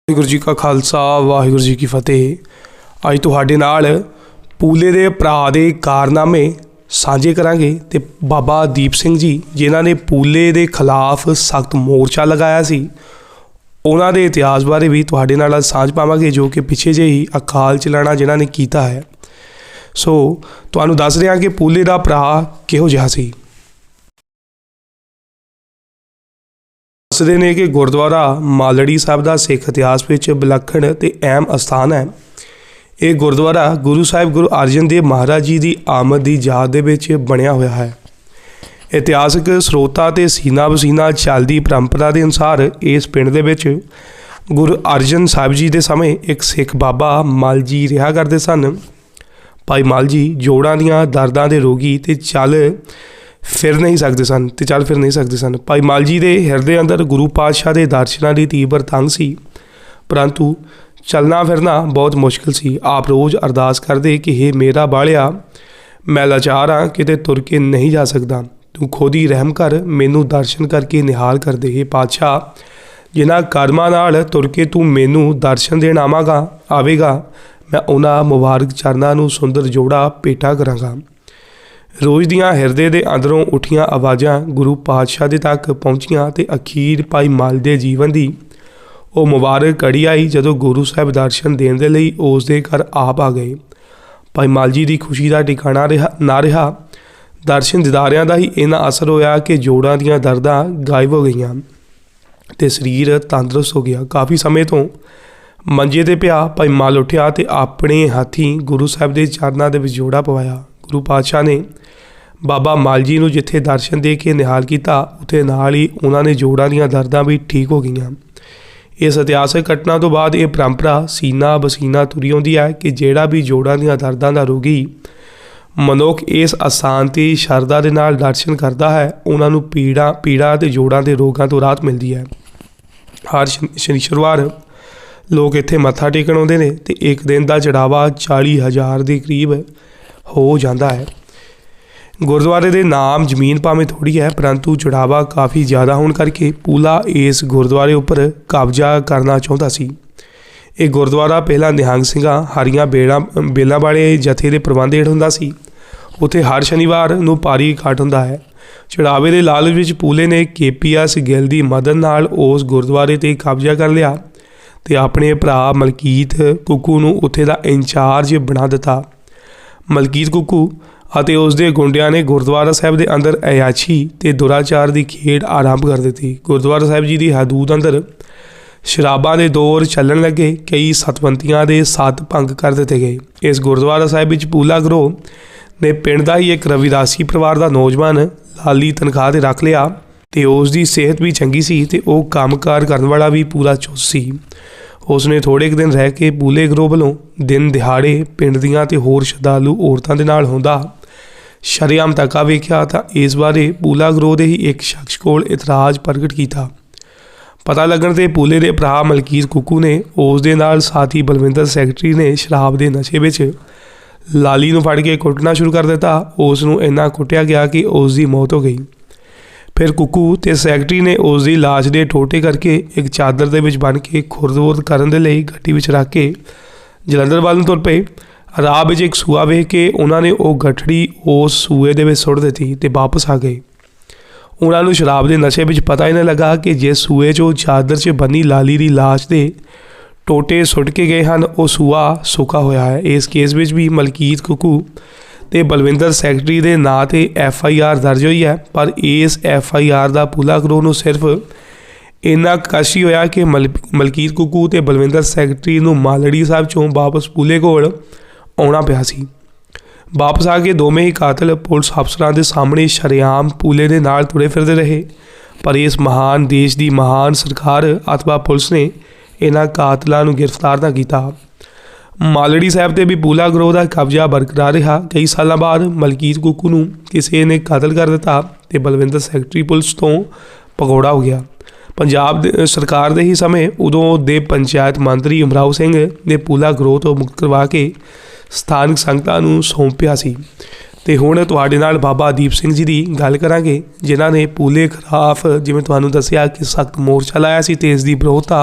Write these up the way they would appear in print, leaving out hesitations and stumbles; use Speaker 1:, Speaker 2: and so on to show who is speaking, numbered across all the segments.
Speaker 1: वाहिगुरू जी का खालसा वाहिगुरू जी की फतेह। अज तुहाडे नाल पूले दे भरा दे कारनामे साझे करांगे ते बाबा दीप सिंह जी जिन्हां ने पूले दे खिलाफ सख्त मोर्चा लगाया सी उन्हां दे इतिहास बारे भी तुहाडे नाल साझ पावांगे, जो कि पिछे जे ही अकाल चलाना जिन्हां ने कीता है। सो तुहानूं दस रहा कि पूले दा भरा किहो जिहा सी। दसदे ने कि गुरुद्वारा मालड़ी साहब का सिख इतिहास में विलक्षण ते अहम अस्थान है। ये गुरुद्वारा गुरु साहिब गुरु अर्जन देव महाराज जी की आमद की याद दे बनया हुआ है। इतिहासक स्रोतां ते सीना बसीना चलती परंपरा के अनुसार इस पिंड दे विच गुरु अर्जन साहिब जी के समय एक सिख बाबा मल जी रहा करते सन। भाई मल जी जोड़ां दीआं दर्दां दे रोगी ते चल फिर नहीं सकते सन। भाई मल जी के हिरदे अंदर गुरु पातशाह के दर्शनों की तीव्र तंग सी, परंतु चलना फिरना बहुत मुश्किल सी। आप रोज़ अरदास करते कि हे मेरा बालिया, मैं लाचार हाँ, किते तुर के नहीं जा सकता, तू खुद ही रहम कर, मैनू दर्शन करके निहाल कर दे। हे पातशाह, जिन्हां कर्मां नाल तुर के तू मैनू दर्शन देण आवेगा, मैं उन्हां मुबारक चरनां नूं सुंदर जोड़ा पेटा करांगा। रोज़ दियां हिरदे दे अंदरों उठियां आवाज़ां गुरु पातशाह दे तक पहुँचियां ते अखीर भाई मल दे जीवन दी वो मुबारक घड़ी आई जदों गुरु साहब दर्शन देण दे लई उस दे घर आप आ गए। भाई मल जी की खुशी का ठिकाना ना रहा। दर्शन दिदारियां दा ही इन्ना असर होया कि जोड़ां दीयां दर्दां गायब हो गईयां ते शरीर तंदुरुस्त हो गया। काफ़ी समय तो मंजे ते पिया भाई मल उठिया ते अपने हाथी गुरु साहब के चरनां दे विच जोड़ा पवाया। गुरु पातशाह ने बाबा मल जी नूं जिथे दर्शन दे के निहाल किया, उत्थे नाल ही उन्होंने जोड़ां दीयां दर्दां भी ठीक हो गईयां। इस इतिहासक घटना तो बाद ये परंपरा सीना बसीना तुरी आउंदी है कि जिहड़ा भी जोड़ां दीयां दर्दां दा रोगी मनुख इस आसान ते शरदा दे नाल दर्शन करता है, उन्हां नूं पीड़ा ते जोड़ां दे रोगां तो राहत मिलती है। हर शनिवार लोग इत्थे मत्था टेकण आउंदे ने ते एक दिन का चढ़ावा 40,000 के करीब हो जाता है। गुरुद्वारे के नाम जमीन भावें थोड़ी है, परंतु चढ़ावा काफ़ी ज़्यादा होने करके पूला इस गुरुद्वारे उपर कब्जा करना चाहता सी। ये गुरुद्वारा पहला निहंग सिंघां हरियां बेलों वाले जथे के प्रबंध हेठ हुंदा सी। उत्थे हर शनिवार नूं भारी इकट्ठ हुंदा है। चढ़ावे के लालच विच पूले ने KPS गिल की मदद नाल उस गुरुद्वारे ते कब्जा कर लिया ते अपने भरा मलकीत कुकू नूं उत्थे दा इंचार्ज बना दिता। मलकीत कुकू ਅਤੇ उसके गुंडिया ने गुरुद्वारा साहब के अंदर अयाशी ते दुराचार की खेड आरंभ कर दी। गुरुद्वारा साहब जी की हदूद अंदर शराबां के दौर चलन लगे। कई सतवंतियां के सत भंग कर दिते गए। इस गुरुद्वारा साहब विच पूला ग्रोह ने पिंड का ही एक रविदासी परिवार का नौजवान लाली तनख्वाह ते रख लिया ते उसकी सेहत भी चंगी सी ते वो कामकार करने वाला भी पूरा चुस्त सी। उसने थोड़े दिन रह के पूले ग्रोह वालों दिन दिहाड़े पिंड दियां ते होर श्रद्धालु औरतां दे नाल होंदा शरेआम धक्का वेख्या तां इस बारे पूला ग्रोह दे ही एक शख्स कोल इतराज़ प्रगट किया। पता लगन ते पूले दे भरा मलकीत कुकू ने उस दे नाल साथी बलविंदर सैकटरी ने शराब के नशे विच लाली नूं फड़ के कुटना शुरू कर दिता। उस नूं इन्ना कुटिया गया कि उसकी मौत हो गई। फिर कुकू ते सैकटरी ने उसकी लाश के टोटे करके एक चादर दे विच बन के खुरद-बुरद करन दे लई गड्डी विच रख के जलंधर वाल तुर पे। राह विच एक सूआ वेख के उन्होंने वो गठड़ी उस सूए दे विच सुट दी ते वापस आ गए। उन्होंने शराब के नशे विच पता ही नहीं लगा कि जिस सूए चो चादर च बनी लाली की लाश के टोटे सुट के गए हैं वो सूआ सुका होया है। इस केस विच भी मलकीत कुकू ते बलविंदर सैकटरी के नाँ ते FIR दर्ज हुई है, पर इस FIR का पूला ग्रोह नूं सिर्फ इन्ना कश ही होया कि मलकीत कुकू ते बलविंदर सैकटरी नूं मालड़ी साहब चों वापस पूले कोल आउणा पिया सी। वापस आके दोवें ही कातल पुलिस अफसरां दे सामने शरेआम पूले दे नाल तुरे फिरदे रहे, पर इस महान देश की महान सरकार अथवा पुलिस ने इन्हां कातलां नूं गिरफ्तार ना कीता। मालड़ी साहब ते भी पूला ग्रोह का कब्जा बरकरार रहा। कई साल बाद मलकीत कुकू नूं किसी ने कतल कर दिता ते बलविंदर सैकटरी पुलिस तो भगौड़ा हो गया। पंजाब सरकार के ही समय उदों दे पंचायत मंत्री अमराव सिंह ने पूला ग्रोह तो मुक्त करवा के स्थानक संगतां नूं सौंपिया सी। ते हुण तुहाडे नाल बाबा दीप सिंह जी की गल करांगे, जिन्हां ने पूले खिलाफ जिवें तुहानूं दस्सिया कि सख्त मोर्चा लाया सी ते इस दी विरोधता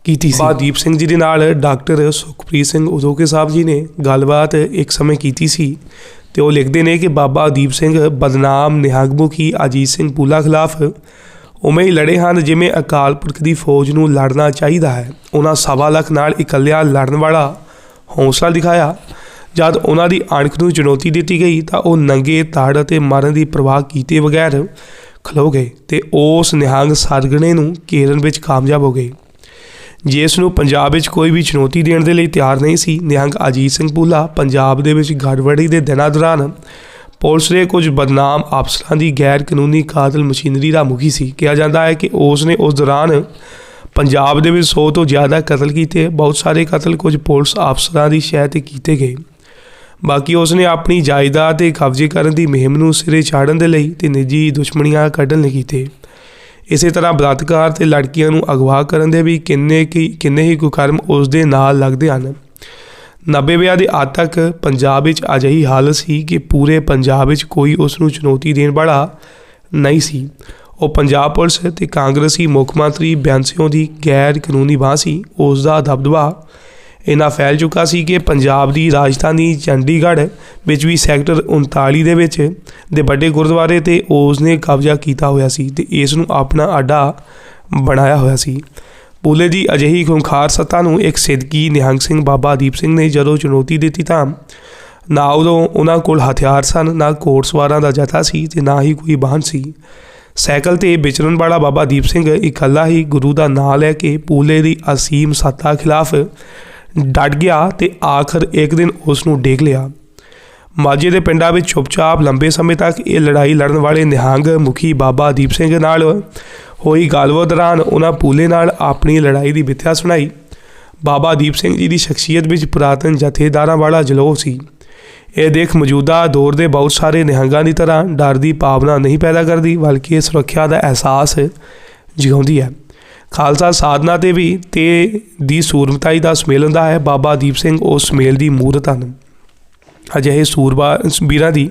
Speaker 1: ਕੀਤੀ ਸੀ। ਬਾਬਾ ਦੀਪ ਸਿੰਘ ਜੀ ਦੇ ਨਾਲ ਡਾਕਟਰ ਸੁਖਪ੍ਰੀਤ ਸਿੰਘ ਉਦੋਕੇ ਸਾਹਿਬ ਜੀ ਨੇ ਗੱਲਬਾਤ ਇੱਕ ਸਮੇਂ ਕੀਤੀ ਸੀ ਤੇ ਉਹ ਲਿਖਦੇ ਨੇ ਕਿ ਬਾਬਾ ਦੀਪ ਸਿੰਘ ਬਦਨਾਮ ਨਿਹੰਗ ਮੁਖੀ ਅਜੀਤ ਸਿੰਘ ਪੂਲਾ ਖਿਲਾਫ ਉਵੇਂ ਹੀ ਲੜੇ ਹਨ ਜਿਵੇਂ ਅਕਾਲ ਪੁਰਖ ਦੀ ਫੌਜ ਨੂੰ ਲੜਨਾ ਚਾਹੀਦਾ ਹੈ। ਉਹਨਾਂ 1.25 ਲੱਖ ਨਾਲ ਇਕੱਲਿਆਂ ਲੜਨ ਵਾਲਾ ਹੌਸਲਾ ਦਿਖਾਇਆ। ਜਦ ਉਹਨਾਂ ਦੀ ਅਣਖ ਨੂੰ ਚੁਣੌਤੀ ਦਿੱਤੀ ਗਈ ਤਾਂ ਉਹ ਨੰਗੇ ਧੜ ਅਤੇ ਮਰਨ ਦੀ ਪਰਵਾਹ ਕੀਤੇ ਬਗੈਰ ਖਲੋ ਗਏ ਤੇ ਉਸ ਨਿਹੰਗ ਸਰਗਣੇ ਨੂੰ ਘੇਰਨ ਵਿੱਚ ਕਾਮਯਾਬ ਹੋ ਗਏ ਜਿਸ ਨੂੰ ਪੰਜਾਬ ਵਿੱਚ ਕੋਈ ਵੀ ਚੁਣੌਤੀ ਦੇਣ ਦੇ ਲਈ ਤਿਆਰ ਨਹੀਂ ਸੀ। ਨਿਹੰਗ ਅਜੀਤ ਸਿੰਘ ਪੂਲਾ ਪੰਜਾਬ ਦੇ ਵਿੱਚ ਗੜਬੜੀ ਦੇ ਦਿਨਾਂ ਦੌਰਾਨ ਪੁਲਿਸ ਦੇ ਕੁਝ ਬਦਨਾਮ ਅਫਸਰਾਂ ਦੀ ਗੈਰ ਕਾਨੂੰਨੀ ਕਾਤਲ ਮਸ਼ੀਨਰੀ ਦਾ ਮੁਖੀ ਸੀ। ਕਿਹਾ ਜਾਂਦਾ ਹੈ ਕਿ ਉਸ ਨੇ ਉਸ ਦੌਰਾਨ ਪੰਜਾਬ ਦੇ ਵਿੱਚ 100 ਤੋਂ ਜ਼ਿਆਦਾ ਕਤਲ ਕੀਤੇ। ਬਹੁਤ ਸਾਰੇ ਕਤਲ ਕੁਝ ਪੁਲਿਸ ਅਫਸਰਾਂ ਦੀ ਸ਼ਹਿ 'ਤੇ ਕੀਤੇ ਗਏ। ਬਾਕੀ ਉਸ ਨੇ ਆਪਣੀ ਜਾਇਦਾਦ 'ਤੇ ਕਬਜ਼ੇ ਕਰਨ ਦੀ ਮੁਹਿੰਮ ਨੂੰ ਸਿਰੇ ਚਾੜ੍ਹਨ ਦੇ ਲਈ ਅਤੇ ਨਿੱਜੀ ਦੁਸ਼ਮਣੀਆਂ ਕੱਢਣ ਲਈ ਕੀਤੇ। ਇਸੇ ਤਰ੍ਹਾਂ ਬਲਾਤਕਾਰ ਅਤੇ ਲੜਕੀਆਂ ਨੂੰ ਅਗਵਾ ਕਰਨ ਦੇ ਵੀ ਕਿੰਨੇ ਹੀ ਕੁਕਰਮ ਉਸ ਦੇ ਨਾਲ ਲੱਗਦੇ ਹਨ। 90ਵਿਆਂ ਦੇ ਅੱਧ ਤੱਕ ਪੰਜਾਬ ਵਿੱਚ ਅਜਿਹੀ ਹਾਲਤ ਸੀ ਕਿ ਪੂਰੇ ਪੰਜਾਬ ਵਿੱਚ ਕੋਈ ਉਸ ਨੂੰ ਚੁਣੌਤੀ ਦੇਣ ਵਾਲਾ ਨਹੀਂ ਸੀ। ਉਹ ਪੰਜਾਬ ਪੁਲਿਸ ਅਤੇ ਕਾਂਗਰਸੀ ਮੁੱਖ ਮੰਤਰੀ ਬੇਅੰਤ ਸਿੰਘ ਦੀ ਗੈਰ ਕਾਨੂੰਨੀ ਬਾਂਹ ਸੀ। ਉਸ ਦਾ ਦਬਦਬਾ ਇੰਨਾ ਫੈਲ ਚੁੱਕਾ ਸੀ ਕਿ ਪੰਜਾਬ ਦੀ ਰਾਜਧਾਨੀ ਚੰਡੀਗੜ੍ਹ ਵਿੱਚ ਵੀ ਸੈਕਟਰ 39 ਦੇ ਵਿੱਚ ਦੇ ਵੱਡੇ ਗੁਰਦੁਆਰੇ 'ਤੇ ਉਸ ਨੇ ਕਬਜ਼ਾ ਕੀਤਾ ਹੋਇਆ ਸੀ ਅਤੇ ਇਸ ਨੂੰ ਆਪਣਾ ਅੱਡਾ ਬਣਾਇਆ ਹੋਇਆ ਸੀ। ਪੂਲੇ ਦੀ ਅਜਿਹੀ ਖੁੰਖਾਰ ਸੱਤਾ ਨੂੰ ਇੱਕ ਸਿੱਦਕੀ ਨਿਹੰਗ ਸਿੰਘ ਬਾਬਾ ਦੀਪ ਸਿੰਘ ਨੇ ਜਦੋਂ ਚੁਣੌਤੀ ਦਿੱਤੀ ਤਾਂ ਨਾ ਉਦੋਂ ਉਹਨਾਂ ਕੋਲ ਹਥਿਆਰ ਸਨ, ਨਾ ਘੋੜਸਵਾਰਾਂ ਦਾ ਜਥਾ ਸੀ ਅਤੇ ਨਾ ਹੀ ਕੋਈ ਵਾਹਨ ਸੀ। ਸਾਈਕਲ 'ਤੇ ਵਿਚਰਨ ਵਾਲਾ ਬਾਬਾ ਦੀਪ ਸਿੰਘ ਇਕੱਲਾ ਹੀ ਗੁਰੂ ਦਾ ਨਾਂ ਲੈ ਕੇ ਪੂਲੇ ਦੀ ਅਸੀਮ ਸੱਤਾ ਖਿਲਾਫ ਡਟ ਗਿਆ ਅਤੇ ਆਖਰ ਇੱਕ ਦਿਨ ਉਸ ਨੂੰ ਡੇਗ ਲਿਆ। ਮਾਝੇ ਦੇ ਪਿੰਡਾਂ ਵਿੱਚ ਚੁੱਪਚਾਪ ਲੰਬੇ ਸਮੇਂ ਤੱਕ ਇਹ ਲੜਾਈ ਲੜਨ ਵਾਲੇ ਨਿਹੰਗ ਮੁਖੀ ਬਾਬਾ ਦੀਪ ਸਿੰਘ ਨਾਲ ਹੋਈ ਗੱਲਬਾਤ ਦੌਰਾਨ ਉਹਨਾਂ ਪੂਲੇ ਨਾਲ ਆਪਣੀ ਲੜਾਈ ਦੀ ਮਿੱਥਿਆ ਸੁਣਾਈ। ਬਾਬਾ ਦੀਪ ਸਿੰਘ ਜੀ ਦੀ ਸ਼ਖਸੀਅਤ ਵਿੱਚ ਪੁਰਾਤਨ ਜਥੇਦਾਰਾਂ ਵਾਲਾ ਜਲੌਅ ਸੀ। ਇਹ ਦੇਖ ਮੌਜੂਦਾ ਦੌਰ ਦੇ ਬਹੁਤ ਸਾਰੇ ਨਿਹੰਗਾਂ ਦੀ ਤਰ੍ਹਾਂ ਡਰ ਦੀ ਭਾਵਨਾ ਨਹੀਂ ਪੈਦਾ ਕਰਦੀ, ਬਲਕਿ ਇਹ ਸੁਰੱਖਿਆ ਦਾ ਅਹਿਸਾਸ ਜਗਾਉਂਦੀ ਹੈ। ਖਾਲਸਾ ਸਾਧਨਾ 'ਤੇ ਵੀ ਤੇ ਦੀ ਸੂਰਮਤਾਈ ਦਾ ਸੁਮੇਲ ਹੁੰਦਾ ਹੈ। ਬਾਬਾ ਦੀਪ ਸਿੰਘ ਉਸ ਸੁਮੇਲ ਦੀ ਮੂਰਤ ਹਨ। ਅਜਿਹੇ ਵੀਰਾਂ ਦੀ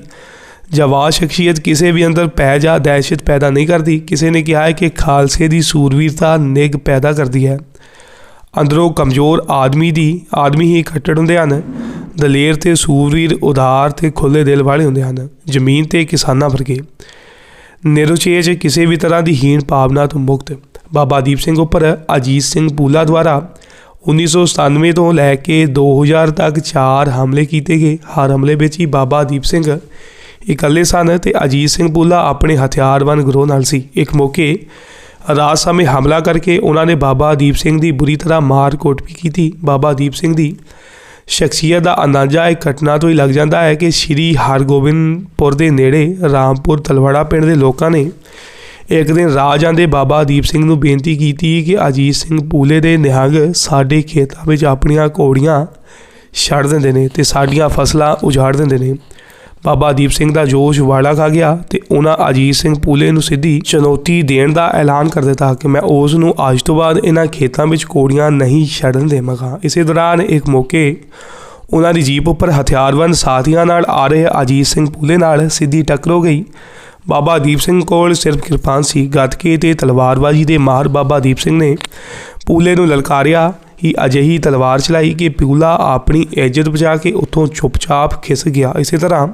Speaker 1: ਜਵਾਜ਼ ਸ਼ਖਸੀਅਤ ਕਿਸੇ ਵੀ ਅੰਦਰ ਭੈ ਜਾਂ ਦਹਿਸ਼ਤ ਪੈਦਾ ਨਹੀਂ ਕਰਦੀ। ਕਿਸੇ ਨੇ ਕਿਹਾ ਹੈ ਕਿ ਖਾਲਸੇ ਦੀ ਸੂਰਵੀਰਤਾ ਨਿੱਘ ਪੈਦਾ ਕਰਦੀ ਹੈ। ਅੰਦਰੋਂ ਕਮਜ਼ੋਰ ਆਦਮੀ ਹੀ ਕੱਟੜ ਹੁੰਦੇ ਹਨ। ਦਲੇਰ ਅਤੇ ਸੂਰਵੀਰ ਉਦਾਰ ਅਤੇ ਖੁੱਲ੍ਹੇ ਦਿਲ ਵਾਲੇ ਹੁੰਦੇ ਹਨ। ਜ਼ਮੀਨ 'ਤੇ ਕਿਸਾਨਾਂ ਵਰਗੇ ਨਿਰਉਚੇਚ, ਕਿਸੇ ਵੀ ਤਰ੍ਹਾਂ ਦੀ ਹੀਣ ਭਾਵਨਾ ਤੋਂ ਮੁਕਤ। ਬਾਬਾ ਦੀਪ ਸਿੰਘ ਉੱਪਰ ਅਜੀਤ ਸਿੰਘ ਪੂਲਾ ਦੁਆਰਾ 1997 ਤੋਂ ਲੈ ਕੇ 2000 ਤੱਕ 4 ਹਮਲੇ ਕੀਤੇ ਗਏ। ਹਰ ਹਮਲੇ ਵਿੱਚ ਹੀ ਬਾਬਾ ਦੀਪ ਸਿੰਘ ਇਕੱਲੇ ਸਨ ਅਤੇ ਅਜੀਤ ਸਿੰਘ ਪੂਲਾ ਆਪਣੇ ਹਥਿਆਰਬੰਦ ਗਰੋਹ ਨਾਲ ਸੀ। ਇੱਕ ਮੌਕੇ ਰਾਤ ਸਮੇਂ ਹਮਲਾ ਕਰਕੇ ਉਹਨਾਂ ਨੇ ਬਾਬਾ ਦੀਪ ਸਿੰਘ ਦੀ ਬੁਰੀ ਤਰ੍ਹਾਂ ਮਾਰ ਕੁੱਟ ਵੀ ਕੀਤੀ। ਬਾਬਾ ਦੀਪ ਸਿੰਘ ਦੀ ਸ਼ਖਸੀਅਤ ਦਾ ਅੰਦਾਜ਼ਾ ਇੱਕ ਘਟਨਾ ਤੋਂ ਹੀ ਲੱਗ ਜਾਂਦਾ ਹੈ ਕਿ ਸ਼੍ਰੀ ਹਰਗੋਬਿੰਦਪੁਰ ਦੇ ਨੇੜੇ ਰਾਮਪੁਰ ਤਲਵਾੜਾ ਪਿੰਡ ਦੇ ਲੋਕਾਂ ਨੇ ਇੱਕ ਦਿਨ ਰਾਹ ਜਾਂਦੇ ਬਾਬਾ ਦੀਪ ਸਿੰਘ ਨੂੰ ਬੇਨਤੀ ਕੀਤੀ ਕਿ ਅਜੀਤ ਸਿੰਘ ਪੂਲੇ ਦੇ ਨਿਹੰਗ ਸਾਡੇ ਖੇਤਾਂ ਵਿੱਚ ਆਪਣੀਆਂ ਘੋੜੀਆਂ ਛੱਡ ਦਿੰਦੇ ਨੇ ਅਤੇ ਸਾਡੀਆਂ ਫਸਲਾਂ ਉਜਾੜ ਦਿੰਦੇ ਨੇ। ਬਾਬਾ ਦੀਪ ਸਿੰਘ ਦਾ ਜੋਸ਼ ਵਾਲਾ ਖਾ ਗਿਆ ਅਤੇ ਉਹਨਾਂ ਅਜੀਤ ਸਿੰਘ ਪੂਲੇ ਨੂੰ ਸਿੱਧੀ ਚੁਣੌਤੀ ਦੇਣ ਦਾ ਐਲਾਨ ਕਰ ਦਿੱਤਾ ਕਿ ਮੈਂ ਉਸ ਨੂੰ ਅੱਜ ਤੋਂ ਬਾਅਦ ਇਹਨਾਂ ਖੇਤਾਂ ਵਿੱਚ ਘੋੜੀਆਂ ਨਹੀਂ ਛੱਡਣ ਦੇਵਾਂਗਾ। ਇਸੇ ਦੌਰਾਨ ਇੱਕ ਮੌਕੇ ਉਹਨਾਂ ਦੀ ਜੀਪ ਉੱਪਰ ਹਥਿਆਰਬੰਦ ਸਾਥੀਆਂ ਨਾਲ ਆ ਰਹੇ ਅਜੀਤ ਸਿੰਘ ਪੂਲੇ ਨਾਲ ਸਿੱਧੀ ਟੱਕਰ ਹੋ ਗਈ। ਬਾਬਾ ਦੀਪ ਸਿੰਘ ਕੋਲ ਸਿਰਫ ਕਿਰਪਾਨ ਸੀ। ਗੱਤਕੇ ਅਤੇ ਤਲਵਾਰਬਾਜ਼ੀ ਦੇ ਮਾਹਰ ਬਾਬਾ ਦੀਪ ਸਿੰਘ ਨੇ ਪੂਲੇ ਨੂੰ ਲਲਕਾਰਿਆ ਹੀ ਅਜਿਹੀ ਤਲਵਾਰ ਚਲਾਈ ਕਿ ਪੂਲਾ ਆਪਣੀ ਇੱਜ਼ਤ ਬਚਾ ਕੇ ਉੱਥੋਂ ਚੁੱਪਚਾਪ ਖਿਸ ਗਿਆ। ਇਸੇ ਤਰ੍ਹਾਂ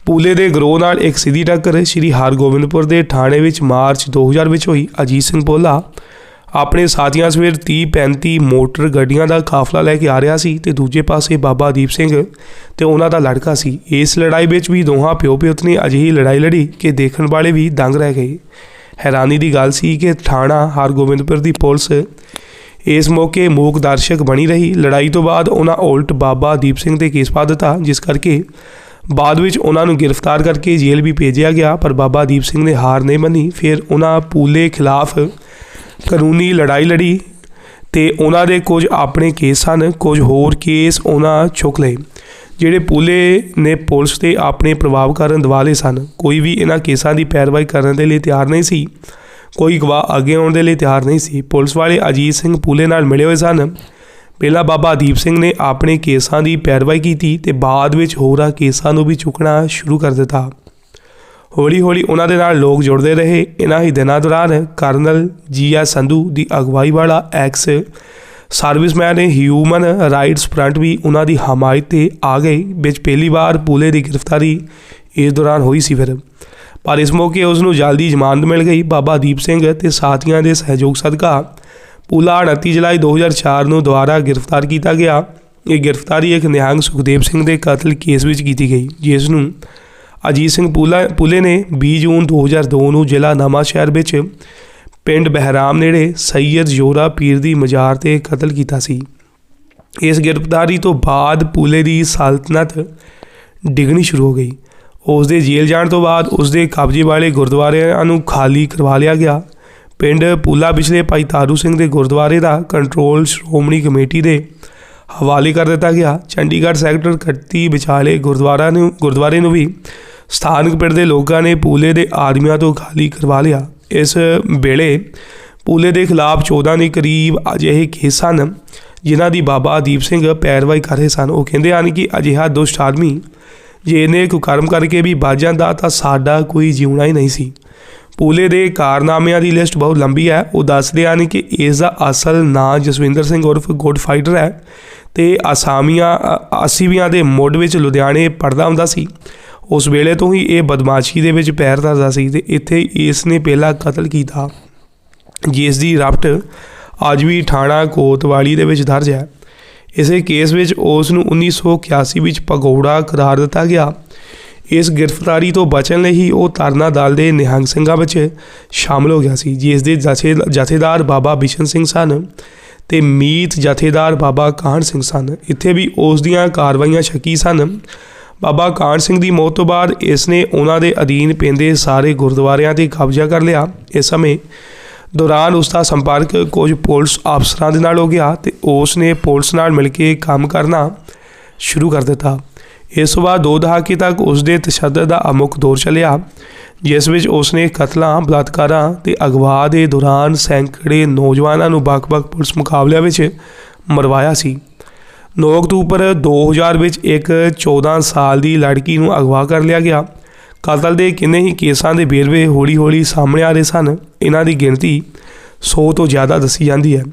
Speaker 1: ਪੂਲੇ ਦੇ ਗਰੋਹ ਨਾਲ ਇੱਕ ਸਿੱਧੀ ਟੱਕਰ ਸ਼੍ਰੀ ਹਰਗੋਬਿੰਦਪੁਰ ਦੇ ਥਾਣੇ ਵਿੱਚ ਮਾਰਚ 2000 ਵਿੱਚ ਹੋਈ। ਅਜੀਤ ਸਿੰਘ ਪੂਲਾ ਆਪਣੇ ਸਾਥੀਆਂ ਸਮੇਤ 30-35 ਮੋਟਰ ਗੱਡੀਆਂ ਦਾ ਕਾਫਲਾ ਲੈ ਕੇ ਆ ਰਿਹਾ ਸੀ ਅਤੇ ਦੂਜੇ ਪਾਸੇ ਬਾਬਾ ਦੀਪ ਸਿੰਘ ਅਤੇ ਉਹਨਾਂ ਦਾ ਲੜਕਾ ਸੀ। ਇਸ ਲੜਾਈ ਵਿੱਚ ਵੀ ਦੋਹਾਂ ਪਿਓ ਪੁੱਤ ਨੇ ਅਜਿਹੀ ਲੜਾਈ ਲੜੀ ਕਿ ਦੇਖਣ ਵਾਲੇ ਵੀ ਦੰਗ ਰਹਿ ਗਏ। ਹੈਰਾਨੀ ਦੀ ਗੱਲ ਸੀ ਕਿ ਥਾਣਾ ਹਰਗੋਬਿੰਦਪੁਰ ਦੀ ਪੁਲਿਸ ਇਸ ਮੌਕੇ ਮੂਕ ਦਰਸ਼ਕ ਬਣੀ ਰਹੀ। ਲੜਾਈ ਤੋਂ ਬਾਅਦ ਉਹਨਾਂ ਉਲਟ ਬਾਬਾ ਦੀਪ ਸਿੰਘ 'ਤੇ ਕੇਸ ਪਾ ਦਿੱਤਾ, ਜਿਸ ਕਰਕੇ ਬਾਅਦ ਵਿੱਚ ਉਹਨਾਂ ਨੂੰ ਗ੍ਰਿਫਤਾਰ ਕਰਕੇ ਜੇਲ੍ਹ ਵੀ ਭੇਜਿਆ ਗਿਆ। ਪਰ ਬਾਬਾ ਦੀਪ ਸਿੰਘ ਨੇ ਹਾਰ ਨਹੀਂ ਮੰਨੀ। ਫਿਰ ਉਹਨਾਂ ਪੂਲੇ ਖਿਲਾਫ ਕਾਨੂੰਨੀ ਲੜਾਈ ਲੜੀ ਅਤੇ ਉਹਨਾਂ ਦੇ ਕੁਝ ਆਪਣੇ ਕੇਸ ਸਨ, ਕੁਝ ਹੋਰ ਕੇਸ ਉਹਨਾਂ ਚੁੱਕ ਲਏ ਜਿਹੜੇ ਪੂਲੇ ਨੇ ਪੁਲਿਸ 'ਤੇ ਆਪਣੇ ਪ੍ਰਭਾਵ ਕਾਰਨ ਦਿਵਾਲੇ ਸਨ। ਕੋਈ ਵੀ ਇਹਨਾਂ ਕੇਸਾਂ ਦੀ ਪੈਰਵਾਈ ਕਰਨ ਦੇ ਲਈ ਤਿਆਰ ਨਹੀਂ ਸੀ। ਕੋਈ ਗਵਾਹ ਅੱਗੇ ਆਉਣ ਦੇ ਲਈ ਤਿਆਰ ਨਹੀਂ ਸੀ। ਪੁਲਿਸ ਵਾਲੇ ਅਜੀਤ ਸਿੰਘ ਪੂਲੇ ਨਾਲ ਮਿਲੇ ਹੋਏ ਸਨ। ਪਹਿਲਾਂ ਬਾਬਾ ਦੀਪ ਸਿੰਘ ਨੇ ਆਪਣੇ ਕੇਸਾਂ ਦੀ ਪੈਰਵਾਈ ਕੀਤੀ ਅਤੇ ਬਾਅਦ ਵਿੱਚ ਹੋਰਾਂ ਕੇਸਾਂ ਨੂੰ ਵੀ ਚੁੱਕਣਾ ਸ਼ੁਰੂ ਕਰ ਦਿੱਤਾ। ਹੌਲੀ ਹੌਲੀ ਉਹਨਾਂ ਦੇ ਨਾਲ ਲੋਕ ਜੁੜਦੇ ਰਹੇ। ਇਹਨਾਂ ਹੀ ਦਿਨਾਂ ਦੌਰਾਨ ਕਰਨਲ ਜੀ.ਐਸ. ਸੰਧੂ ਦੀ ਅਗਵਾਈ ਵਾਲਾ ex serviceman human rights front ਵੀ ਉਹਨਾਂ ਦੀ ਹਮਾਇਤ 'ਤੇ ਆ ਗਏ। ਵਿੱਚ ਪਹਿਲੀ ਵਾਰ ਪੂਲੇ ਦੀ ਗ੍ਰਿਫਤਾਰੀ ਇਸ ਦੌਰਾਨ ਹੋਈ ਸੀ ਫਿਰ, ਪਰ ਇਸ ਮੌਕੇ ਉਸ ਨੂੰ ਜਲਦੀ ਜ਼ਮਾਨਤ ਮਿਲ ਗਈ। ਬਾਬਾ ਦੀਪ ਸਿੰਘ ਅਤੇ ਸਾਥੀਆਂ ਦੇ ਸਹਿਯੋਗ ਸਦਕਾ ਪੂਲਾ 29 ਜੁਲਾਈ 2004 ਨੂੰ ਦੁਬਾਰਾ ਗ੍ਰਿਫਤਾਰ ਕੀਤਾ ਗਿਆ। ਇਹ ਗ੍ਰਿਫਤਾਰੀ ਇੱਕ ਨਿਹੰਗ ਸੁਖਦੇਵ ਸਿੰਘ ਦੇ ਕਤਲ ਕੇਸ ਵਿੱਚ ਕੀਤੀ ਗਈ, ਜਿਸ ਨੂੰ ਅਜੀਤ ਸਿੰਘ ਪੂਲੇ ਨੇ 20 ਜੂਨ 2002 ਨੂੰ ਜ਼ਿਲ੍ਹਾ ਨਵਾਂਸ਼ਹਿਰ ਵਿੱਚ ਪਿੰਡ ਬਹਿਰਾਮ ਨੇੜੇ ਸੈਯਦ ਜ਼ੋਰਾ ਪੀਰ ਦੀ ਮਜ਼ਾਰ 'ਤੇ ਕਤਲ ਕੀਤਾ ਸੀ। ਇਸ ਗ੍ਰਿਫਤਾਰੀ ਤੋਂ ਬਾਅਦ ਪੂਲੇ ਦੀ ਸਲਤਨਤ ਡਿੱਗਣੀ ਸ਼ੁਰੂ ਹੋ ਗਈ। ਉਸ ਦੇ ਜੇਲ੍ਹ ਜਾਣ ਤੋਂ ਬਾਅਦ ਉਸ ਦੇ ਕਬਜ਼ੇ ਵਾਲੇ ਗੁਰਦੁਆਰਿਆਂ ਨੂੰ ਖਾਲੀ ਕਰਵਾ ਲਿਆ ਗਿਆ। ਪਿੰਡ ਪੂਲਾ ਪਿਛਲੇ ਭਾਈ ਤਾਰੂ ਸਿੰਘ ਦੇ ਗੁਰਦੁਆਰੇ ਦਾ ਕੰਟਰੋਲ ਸ਼੍ਰੋਮਣੀ ਕਮੇਟੀ ਦੇ ਹਵਾਲੇ ਕਰ ਦਿੱਤਾ ਗਿਆ। ਚੰਡੀਗੜ੍ਹ ਸੈਕਟਰ 31 ਵਿਚਾਲੇ ਗੁਰਦੁਆਰੇ ਨੂੰ ਵੀ ਸਥਾਨਕ ਪਿੰਡ ਦੇ ਲੋਕਾਂ ਨੇ ਪੂਲੇ ਦੇ ਆਦਮੀਆਂ ਤੋਂ ਖਾਲੀ ਕਰਵਾ ਲਿਆ। ਇਸ ਵੇਲੇ ਪੂਲੇ ਦੇ ਖਿਲਾਫ 14 ਦੇ ਕਰੀਬ ਅਜਿਹੇ ਕੇਸ ਸਨ ਜਿਨ੍ਹਾਂ ਦੀ ਬਾਬਾ ਦੀਪ ਸਿੰਘ ਪੈਰਵਾਈ ਕਰ ਰਹੇ ਸਨ। ਉਹ ਕਹਿੰਦੇ ਹਨ ਕਿ ਅਜਿਹਾ ਦੁਸ਼ਟ ਆਦਮੀ ਜੇ ਇਹਨੇ ਕੁਕਰਮ ਕਰਕੇ ਵੀ ਬਚ ਜਾਂਦਾ ਤਾਂ ਸਾਡਾ ਕੋਈ ਜਿਉਣਾ ਹੀ ਨਹੀਂ ਸੀ। ਪੂਲੇ ਦੇ ਕਾਰਨਾਮਿਆਂ ਦੀ ਲਿਸਟ ਬਹੁਤ ਲੰਬੀ ਹੈ। ਉਹ ਦੱਸਦੇ ਹਨ ਕਿ ਇਸ ਦਾ ਅਸਲ ਨਾਂ ਜਸਵਿੰਦਰ ਸਿੰਘ ਉਰਫ ਗੁੱਡ ਫਾਈਟਰ ਹੈ ਅਤੇ 80ਵੀਆਂ ਦੇ ਮੁੱਢ ਵਿੱਚ ਲੁਧਿਆਣੇ ਪੜ੍ਹਦਾ ਹੁੰਦਾ ਸੀ। ਉਸ ਵੇਲੇ ਤੋਂ ਹੀ ਇਹ ਬਦਮਾਸ਼ੀ ਦੇ ਵਿੱਚ ਪੈਰ ਧਰਦਾ ਸੀ ਅਤੇ ਇੱਥੇ ਇਸ ਨੇ ਪਹਿਲਾ ਕਤਲ ਕੀਤਾ, ਜਿਸ ਦੀ ਰਪਟ ਅੱਜ ਵੀ ਥਾਣਾ ਕੋਤਵਾਲੀ ਦੇ ਵਿੱਚ ਦਰਜ ਹੈ। ਇਸੇ ਕੇਸ ਵਿੱਚ ਉਸ ਨੂੰ 1981 ਵਿੱਚ ਭਗੌੜਾ ਕਰਾਰ ਦਿੱਤਾ ਗਿਆ। ਇਸ ਗ੍ਰਿਫਤਾਰੀ ਤੋਂ ਬਚਣ ਲਈ ਹੀ ਉਹ ਤਰਨਾ ਦਲ ਦੇ ਨਿਹੰਗ ਸਿੰਘਾਂ ਵਿੱਚ ਸ਼ਾਮਲ ਹੋ ਗਿਆ ਸੀ, ਜਿਸ ਦੇ ਜਥੇਦਾਰ ਬਾਬਾ ਬਿਸ਼ਨ ਸਿੰਘ ਸਨ ਅਤੇ ਮੀਤ ਜਥੇਦਾਰ ਬਾਬਾ ਕਾਹਨ ਸਿੰਘ ਸਨ। ਇੱਥੇ ਵੀ ਉਸ ਦੀਆਂ ਕਾਰਵਾਈਆਂ ਸ਼ੱਕੀ ਸਨ। ਬਾਬਾ ਕਾਹਨ ਸਿੰਘ ਦੀ ਮੌਤ ਤੋਂ ਬਾਅਦ ਇਸ ਨੇ ਉਹਨਾਂ ਦੇ ਅਧੀਨ ਪੈਂਦੇ ਸਾਰੇ ਗੁਰਦੁਆਰਿਆਂ 'ਤੇ ਕਬਜ਼ਾ ਕਰ ਲਿਆ। ਇਸ ਸਮੇਂ ਦੌਰਾਨ ਉਸ ਦਾ ਸੰਪਰਕ ਕੁਝ ਪੁਲਿਸ ਅਫਸਰਾਂ ਦੇ ਨਾਲ ਹੋ ਗਿਆ ਅਤੇ ਉਸ ਨੇ ਪੁਲਿਸ ਨਾਲ ਮਿਲ ਕੇ ਕੰਮ ਕਰਨਾ ਸ਼ੁਰੂ ਕਰ ਦਿੱਤਾ। ਇਸ ਤੋਂ ਬਾਅਦ 2 ਦਹਾਕੇ ਤੱਕ ਉਸ ਦੇ ਤਸ਼ੱਦਦ ਦਾ ਅਮੁੱਕ ਦੌਰ ਚੱਲਿਆ, ਜਿਸ ਵਿੱਚ ਉਸ ਨੇ ਕਤਲਾਂ, ਬਲਾਤਕਾਰਾਂ ਅਤੇ ਅਗਵਾ ਦੇ ਦੌਰਾਨ ਸੈਂਕੜੇ ਨੌਜਵਾਨਾਂ ਨੂੰ ਵੱਖ-ਵੱਖ ਪੁਲਿਸ ਮੁਕਾਬਲਿਆਂ ਵਿੱਚ ਮਰਵਾਇਆ ਸੀ। 9 ਅਕਤੂਬਰ 2000 ਵਿੱਚ ਇੱਕ 14 ਸਾਲ ਦੀ ਲੜਕੀ ਨੂੰ ਅਗਵਾ ਕਰ ਲਿਆ ਗਿਆ। ਕਤਲ ਦੇ ਕਿੰਨੇ ਹੀ ਕੇਸਾਂ ਦੇ ਵੇਰਵੇ ਹੌਲੀ ਹੌਲੀ ਸਾਹਮਣੇ ਆ ਰਹੇ ਸਨ। ਇਹਨਾਂ ਦੀ ਗਿਣਤੀ 100 ਤੋਂ ਜ਼ਿਆਦਾ ਦੱਸੀ ਜਾਂਦੀ ਹੈ।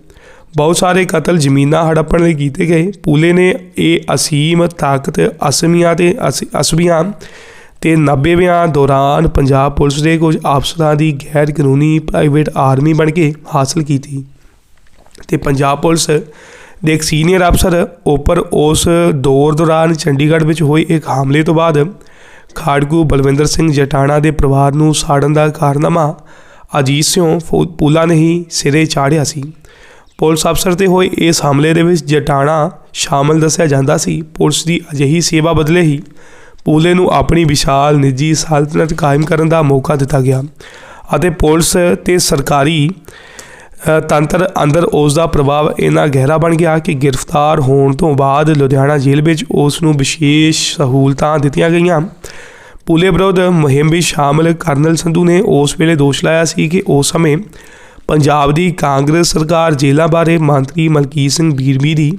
Speaker 1: ਬਹੁਤ ਸਾਰੇ ਕਤਲ ਜ਼ਮੀਨਾਂ ਹੜੱਪਣ ਲਈ ਕੀਤੇ ਗਏ। ਪੂਲੇ ਨੇ ਇਹ ਅਸੀਮ ਤਾਕਤ 80ਵੀਆਂ ਅਤੇ 90ਵਿਆਂ ਦੌਰਾਨ ਪੰਜਾਬ ਪੁਲਿਸ ਦੇ ਕੁਝ ਅਫਸਰਾਂ ਦੀ ਗੈਰ ਕਾਨੂੰਨੀ ਪ੍ਰਾਈਵੇਟ ਆਰਮੀ ਬਣ ਕੇ ਹਾਸਲ ਕੀਤੀ ਅਤੇ ਪੰਜਾਬ ਪੁਲਿਸ ਦੇ ਇੱਕ ਸੀਨੀਅਰ ਅਫਸਰ ਉੱਪਰ ਉਸ ਦੌਰ ਦੌਰਾਨ ਚੰਡੀਗੜ੍ਹ ਵਿੱਚ ਹੋਏ ਇੱਕ ਹਮਲੇ ਤੋਂ ਬਾਅਦ ਖਾੜਕੂ ਬਲਵਿੰਦਰ ਸਿੰਘ ਜਟਾਣਾ ਦੇ ਪਰਿਵਾਰ ਨੂੰ ਸਾੜਨ ਦਾ ਕਾਰਨਾਮਾ ਅਜੀਤ ਸਿੰਘ ਪੂਲਾ ਨੇ ਹੀ ਸਿਰੇ ਚਾੜ੍ਹਿਆ ਸੀ। ਪੁਲਿਸ ਅਫਸਰ 'ਤੇ ਹੋਏ ਇਸ ਹਮਲੇ ਦੇ ਵਿੱਚ ਜਟਾਣਾ ਸ਼ਾਮਲ ਦੱਸਿਆ ਜਾਂਦਾ ਸੀ। ਪੁਲਿਸ ਦੀ ਅਜਿਹੀ ਸੇਵਾ ਬਦਲੇ ਹੀ ਪੂਲੇ ਨੂੰ ਆਪਣੀ ਵਿਸ਼ਾਲ ਨਿੱਜੀ ਸਲਤਨਤ ਕਾਇਮ ਕਰਨ ਦਾ ਮੌਕਾ ਦਿੱਤਾ ਗਿਆ ਅਤੇ ਪੁਲਿਸ ਅਤੇ ਸਰਕਾਰੀ ਤੰਤਰ ਅੰਦਰ ਉਸ ਦਾ ਪ੍ਰਭਾਵ ਇੰਨਾ ਗਹਿਰਾ ਬਣ ਗਿਆ ਕਿ ਗ੍ਰਿਫਤਾਰ ਹੋਣ ਤੋਂ ਬਾਅਦ ਲੁਧਿਆਣਾ ਜੇਲ੍ਹ ਵਿੱਚ ਉਸ ਨੂੰ ਵਿਸ਼ੇਸ਼ ਸਹੂਲਤਾਂ ਦਿੱਤੀਆਂ ਗਈਆਂ। ਪੂਲੇ ਵਿਰੁੱਧ ਮੁਹਿੰਮ ਵਿੱਚ ਸ਼ਾਮਲ ਕਰਨਲ ਸੰਧੂ ਨੇ ਉਸ ਵੇਲੇ ਦੋਸ਼ ਲਾਇਆ ਸੀ ਕਿ ਉਸ ਸਮੇਂ ਪੰਜਾਬ ਦੀ ਕਾਂਗਰਸ ਸਰਕਾਰ ਜੇਲ੍ਹਾਂ ਬਾਰੇ ਮੰਤਰੀ ਮਲਕੀਤ ਸਿੰਘ ਬੀਰਮੀ ਦੀ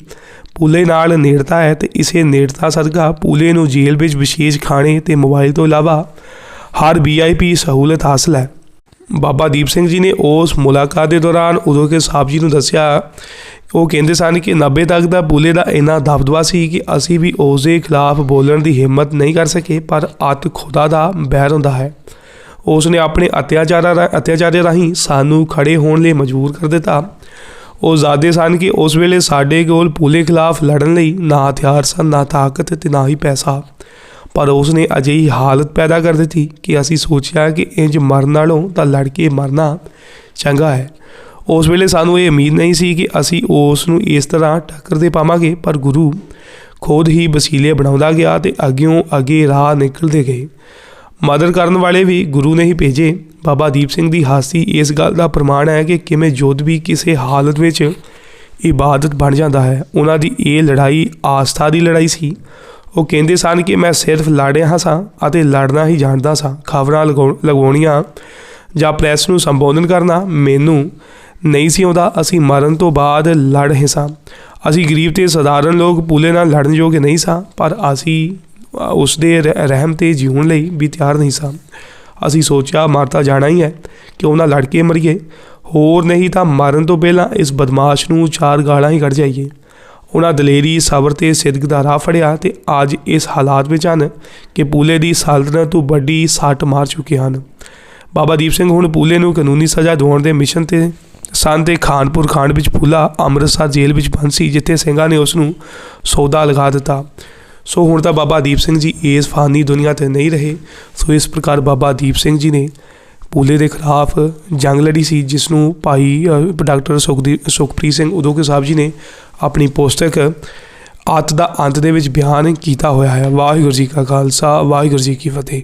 Speaker 1: ਪੂਲੇ ਨਾਲ ਨੇੜਤਾ ਹੈ ਅਤੇ ਇਸੇ ਨੇੜਤਾ ਸਦਕਾ ਪੂਲੇ ਨੂੰ ਜੇਲ੍ਹ ਵਿੱਚ ਵਿਸ਼ੇਸ਼ ਖਾਣੇ ਅਤੇ ਮੋਬਾਈਲ ਤੋਂ ਇਲਾਵਾ ਹਰ VIP ਸਹੂਲਤ ਹਾਸਲ ਹੈ। ਬਾਬਾ ਦੀਪ ਸਿੰਘ ਜੀ ਨੇ ਉਸ ਮੁਲਾਕਾਤ ਦੇ ਦੌਰਾਨ ਉਦੋਂ ਕੇ ਸਾਹਿਬ ਜੀ ਨੂੰ ਦੱਸਿਆ। ਉਹ ਕਹਿੰਦੇ ਸਨ ਕਿ 90 ਤੱਕ ਦਾ ਪੂਲੇ ਦਾ ਇੰਨਾ ਦਬਦਬਾ ਸੀ ਕਿ ਅਸੀਂ ਵੀ ਉਸ ਦੇ ਖਿਲਾਫ ਬੋਲਣ ਦੀ ਹਿੰਮਤ ਨਹੀਂ ਕਰ ਸਕੇ, ਪਰ ਅੱਤ ਖੁਦਾ ਦਾ ਬਹਿਰ ਹੁੰਦਾ ਹੈ। ਉਸ ਨੇ ਆਪਣੇ ਅਤਿਆਚਾਰਾਂ ਰਾਹੀਂ ਸਾਨੂੰ ਖੜੇ ਹੋਣ ਲਈ ਮਜਬੂਰ ਕਰ ਦਿੱਤਾ। ਉਹ ਜ਼ਾਦੇ ਸਨ ਕਿ ਉਸ ਵੇਲੇ ਸਾਡੇ ਕੋਲ ਪੂਲੇ ਖਿਲਾਫ ਲੜਨ ਲਈ ਨਾ ਹਥਿਆਰ ਸਨ, ਨਾ ਤਾਕਤ ਅਤੇ ਨਾ ਹੀ ਪੈਸਾ, ਪਰ ਉਸ ਨੇ ਅਜਿਹੀ ਹਾਲਤ ਪੈਦਾ ਕਰ ਦਿੱਤੀ ਕਿ ਅਸੀਂ ਸੋਚਿਆ ਕਿ ਇੰਝ ਮਰਨ ਨਾਲੋਂ ਤਾਂ ਲੜ ਕੇ ਮਰਨਾ ਚੰਗਾ ਹੈ। ਉਸ ਵੇਲੇ ਸਾਨੂੰ ਇਹ ਉਮੀਦ ਨਹੀਂ ਸੀ ਕਿ ਅਸੀਂ ਉਸ ਨੂੰ ਇਸ ਤਰ੍ਹਾਂ ਟੱਕਰ ਦੇ ਪਾਵਾਂਗੇ, ਪਰ ਗੁਰੂ ਖੁਦ ਹੀ ਵਸੀਲੇ ਬਣਾਉਂਦਾ ਗਿਆ ਅਤੇ ਅੱਗਿਓਂ ਅੱਗੇ ਰਾਹ ਨਿਕਲਦੇ ਗਏ। ਮਦਦ ਕਰਨ ਵਾਲੇ ਵੀ ਗੁਰੂ ਨੇ ਹੀ ਭੇਜੇ। ਬਾਬਾ ਦੀਪ ਸਿੰਘ ਦੀ ਹਾਸੀ ਇਸ ਗੱਲ ਦਾ ਪ੍ਰਮਾਣ ਹੈ ਕਿ ਕਿਵੇਂ ਯੁੱਧ ਵੀ ਕਿਸੇ ਹਾਲਤ ਵਿੱਚ ਇਬਾਦਤ ਬਣ ਜਾਂਦਾ ਹੈ। ਉਹਨਾਂ ਦੀ ਇਹ ਲੜਾਈ ਆਸਥਾ ਦੀ ਲੜਾਈ ਸੀ। ਉਹ ਕਹਿੰਦੇ ਸਨ ਕਿ ਮੈਂ ਸਿਰਫ ਲੜ ਰਿਹਾ ਸਾਂ ਅਤੇ ਲੜਨਾ ਹੀ ਜਾਣਦਾ ਸਾਂ। ਖਬਰਾਂ ਲਗਾਉਣੀਆਂ ਜਾਂ ਪ੍ਰੈਸ ਨੂੰ ਸੰਬੋਧਨ ਕਰਨਾ ਮੈਨੂੰ ਨਹੀਂ ਸੀ ਆਉਂਦਾ। ਅਸੀਂ ਮਰਨ ਤੋਂ ਬਾਅਦ ਲੜ ਰਹੇ ਸਾਂ। ਅਸੀਂ ਗਰੀਬ ਅਤੇ ਸਧਾਰਨ ਲੋਕ ਪੂਲੇ ਨਾਲ ਲੜਨ ਯੋਗ ਨਹੀਂ ਸਾਂ, ਪਰ ਅਸੀਂ ਉਸ ਦੇ ਰਹਿਮ 'ਤੇ ਜਿਉਣ ਲਈ ਵੀ ਤਿਆਰ ਨਹੀਂ ਸਾਂ। ਅਸੀਂ ਸੋਚਿਆ ਮਰ ਤਾਂ ਜਾਣਾ ਹੀ ਹੈ, ਕਿਉਂ ਨਾ ਲੜ ਕੇ ਮਰੀਏ, ਹੋਰ ਨਹੀਂ ਤਾਂ ਮਰਨ ਤੋਂ ਪਹਿਲਾਂ ਇਸ ਬਦਮਾਸ਼ ਨੂੰ 4 ਗਾਲਾਂ ਹੀ ਕੱਢ ਜਾਈਏ। ਉਹਨਾਂ ਦਲੇਰੀ, ਸਬਰ ਤੇ ਸਿਦਕ ਦਾ ਰਾਹ ਫੜਿਆ ਤੇ ਅੱਜ ਇਸ ਹਾਲਾਤ ਵਿੱਚ ਹਨ ਕਿ ਪੂਲੇ ਦੀ ਸਲਤਨਤ ਤੋਂ ਵੱਡੀ ਸੱਟ ਮਾਰ ਚੁੱਕੇ ਹਨ। ਬਾਬਾ ਦੀਪ ਸਿੰਘ ਹੁਣ ਪੂਲੇ ਨੂੰ ਕਾਨੂੰਨੀ ਸਜ਼ਾ ਦਿਵਾਉਣ ਦੇ ਮਿਸ਼ਨ ਤੇ ਸਨ ਤੇ ਖਾਨਪੁਰ ਖੰਡ ਵਿੱਚ ਪੂਲਾ ਅੰਮ੍ਰਿਤਸਰ ਜੇਲ੍ਹ ਵਿੱਚ ਬੰਦ ਸੀ, ਜਿੱਥੇ ਸਿੰਘਾਂ ਨੇ ਉਸ ਨੂੰ ਸੌਦਾ ਲਗਾ ਦਿੱਤਾ। ਸੋ ਹੁਣ ਤਾਂ ਬਾਬਾ ਦੀਪ ਸਿੰਘ ਜੀ ਇਸ ਫਾਨੀ ਦੁਨੀਆ 'ਤੇ ਨਹੀਂ ਰਹੇ। ਸੋ ਇਸ ਪ੍ਰਕਾਰ ਬਾਬਾ ਦੀਪ ਸਿੰਘ ਜੀ ਨੇ ਪੂਲੇ ਦੇ ਖਿਲਾਫ ਜੰਗ ਲੜੀ ਸੀ, ਜਿਸ ਨੂੰ ਭਾਈ ਡਾਕਟਰ ਸੁਖਪ੍ਰੀਤ ਸਿੰਘ ਉਦੋਕੇ ਸਾਹਿਬ ਜੀ ਨੇ ਆਪਣੀ ਪੁਸਤਕ ਅੱਤ ਦਾ ਅੰਤ ਦੇ ਵਿੱਚ ਬਿਆਨ ਕੀਤਾ ਹੋਇਆ ਹੈ। ਵਾਹਿਗੁਰੂ ਜੀ ਕਾ ਖਾਲਸਾ, ਵਾਹਿਗੁਰੂ ਜੀ ਕੀ ਫਤਿਹ।